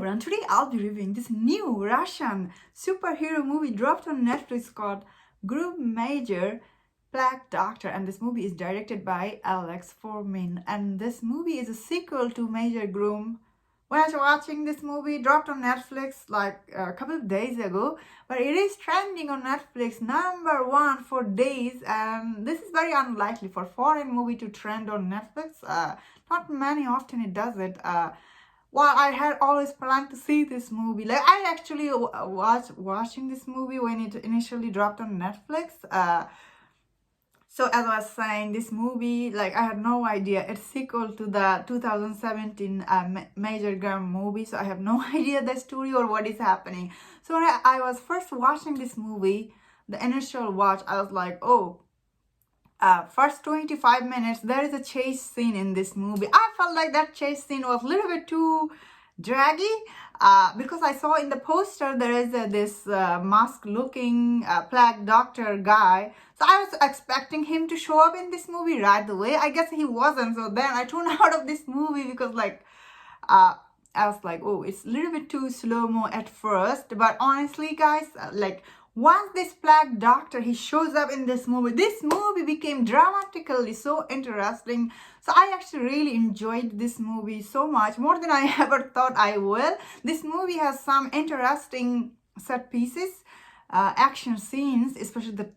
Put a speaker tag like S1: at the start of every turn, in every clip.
S1: everyone, today I'll be reviewing this new Russian superhero movie dropped on Netflix called Grom Major Black Doctor, and this movie is directed by Alex Foreman, and this movie is a sequel to Major Grom. When I was watching this movie, dropped on Netflix like a couple of days ago, but it is trending on Netflix #1 for days, and this is very unlikely for foreign movie to trend on Netflix. Not many often it does it. While I had always planned to see this movie, like I actually was watching this movie when it initially dropped on Netflix. So as I was saying, this movie, like I had no idea it's sequel to the 2017 Major Grom movie. So I have no idea the story or what is happening. So when I was first watching this movie, the initial watch, I was like, oh, first 25 minutes, there is a chase scene in this movie. I felt like that chase scene was a little bit too draggy because I saw in the poster there is this mask-looking plague doctor guy. So I was expecting him to show up in this movie right away. I guess he wasn't. So then I tuned out of this movie because I was like, oh, it's a little bit too slow-mo at first. But honestly, guys, once this plague doctor, he shows up in this movie became dramatically so interesting. So I actually really enjoyed this movie so much, more than I ever thought I will. This movie has some interesting set pieces, action scenes, especially the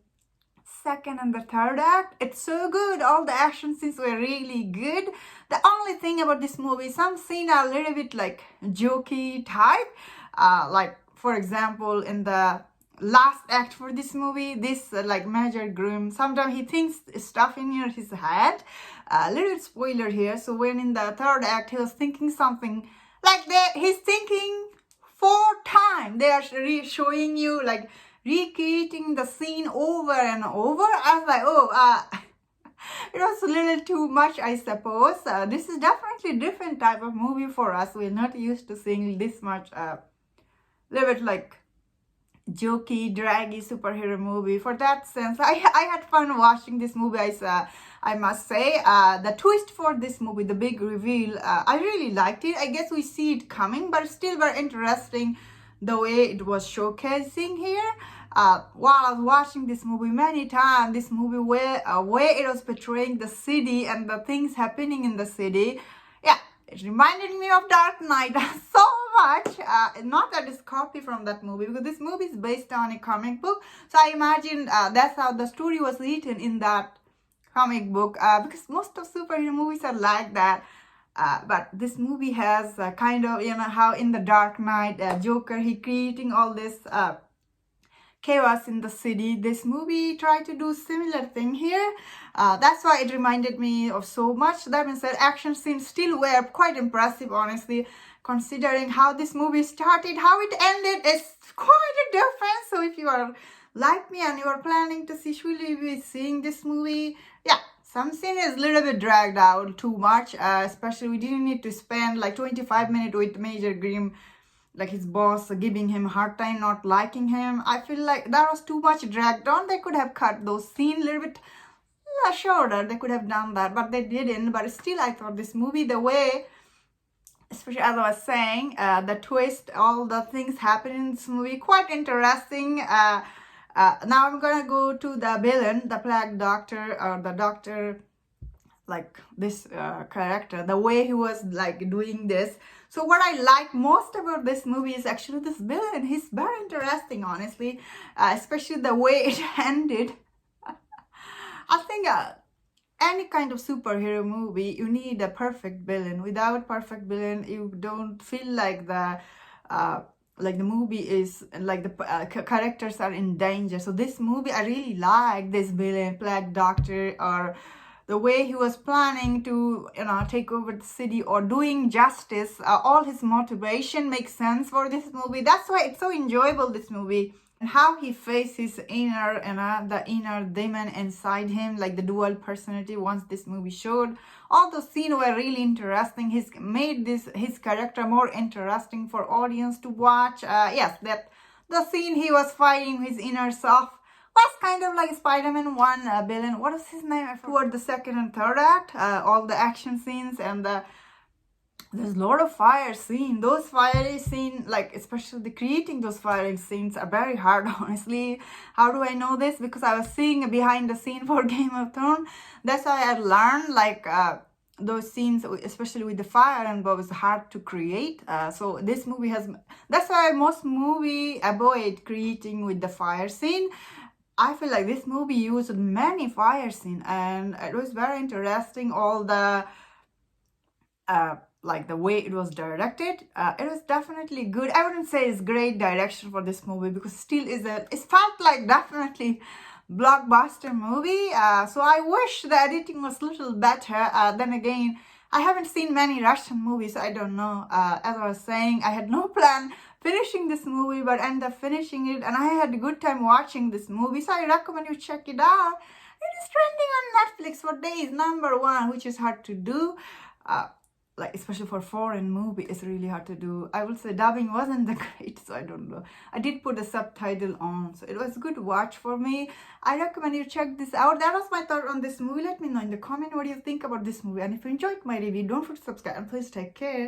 S1: second and the third act. It's so good. All the action scenes were really good. The only thing about this movie, some scenes are a little bit like jokey type. Like for example, in the last act for this movie, this Major Grom, sometimes he thinks stuff in his head. A little bit spoiler here. So when in the third act he was thinking something like that, he's thinking 4 times. They are showing you like recreating the scene over and over. I was like, oh, it was a little too much, I suppose. This is definitely a different type of movie for us. We're not used to seeing this much, little bit like jokey, draggy superhero movie. For that sense, I had fun watching this movie. I must say, the twist for this movie, the big reveal, I really liked it. I guess we see it coming, but still very interesting the way it was showcasing here. While I was watching this movie many times, this movie where it was portraying the city and the things happening in the city, yeah, it reminded me of Dark Knight so much. Not that it's copy from that movie, because this movie is based on a comic book. So I imagine that's how the story was written in that comic book, because most of superhero movies are like that. But this movie has kind of, how in the Dark Knight, Joker, he creating all this chaos in the city. This movie tried to do similar thing here. That's why it reminded me of so much. That means that action scenes still were quite impressive, honestly, considering how this movie started, how it ended. It's quite a difference. So if you are like me and you are planning to see, should you be seeing this movie? Yeah, some scene is a little bit dragged out too much. Especially we didn't need to spend like 25 minutes with Major Grom, like his boss giving him a hard time, not liking him. I feel like that was too much dragged on. They could have cut those scenes a little bit shorter. They could have done that, but they didn't. But still, I thought this movie, the way, especially as I was saying, the twist, all the things happen in this movie, quite interesting. Now I'm gonna go to the villain, the plague doctor, or the doctor, like this character, the way he was like doing this. So what I like most about this movie is actually this villain. He's very interesting, honestly, especially the way it ended. I think any kind of superhero movie, you need a perfect villain. Without perfect villain, you don't feel like the movie is like the characters are in danger. So this movie, I really like this villain, plague doctor, or the way he was planning to, take over the city or doing justice. All his motivation makes sense for this movie. That's why it's so enjoyable, this movie. And how he faced his inner, the inner demon inside him, like the dual personality. Once this movie showed, all those scenes were really interesting. He's made his character more interesting for audience to watch. Yes, that the scene he was fighting his inner self was kind of like Spider-Man 1 villain. What was his name? Toward the second and third act, all the action scenes and the there's a lot of fire scene. Those fiery scene, like especially creating those fiery scenes are very hard, honestly. How do I know this? Because I was seeing behind the scene for Game of Thrones. That's why I learned like those scenes, especially with the fire and what was hard to create. So this movie has, that's why most movie avoid creating with the fire scene. I feel like this movie used many fire scene, and it was very interesting. All the like the way it was directed, it was definitely good. I wouldn't say it's great direction for this movie, because still it felt like definitely blockbuster movie. So I wish the editing was a little better. Then again, I haven't seen many Russian movies, I don't know. As I was saying, I had no plan finishing this movie, but ended up finishing it, and I had a good time watching this movie, so I recommend you check it out. It is trending on Netflix for days, #1, which is hard to do. Like especially for foreign movie, it's really hard to do. I will say dubbing wasn't the great, so I don't know. I did put a subtitle on, so it was a good watch for me. I recommend you check this out. That was my thought on this movie. Let me know in the comment what you think about this movie, and if you enjoyed my review, don't forget to subscribe and please take care.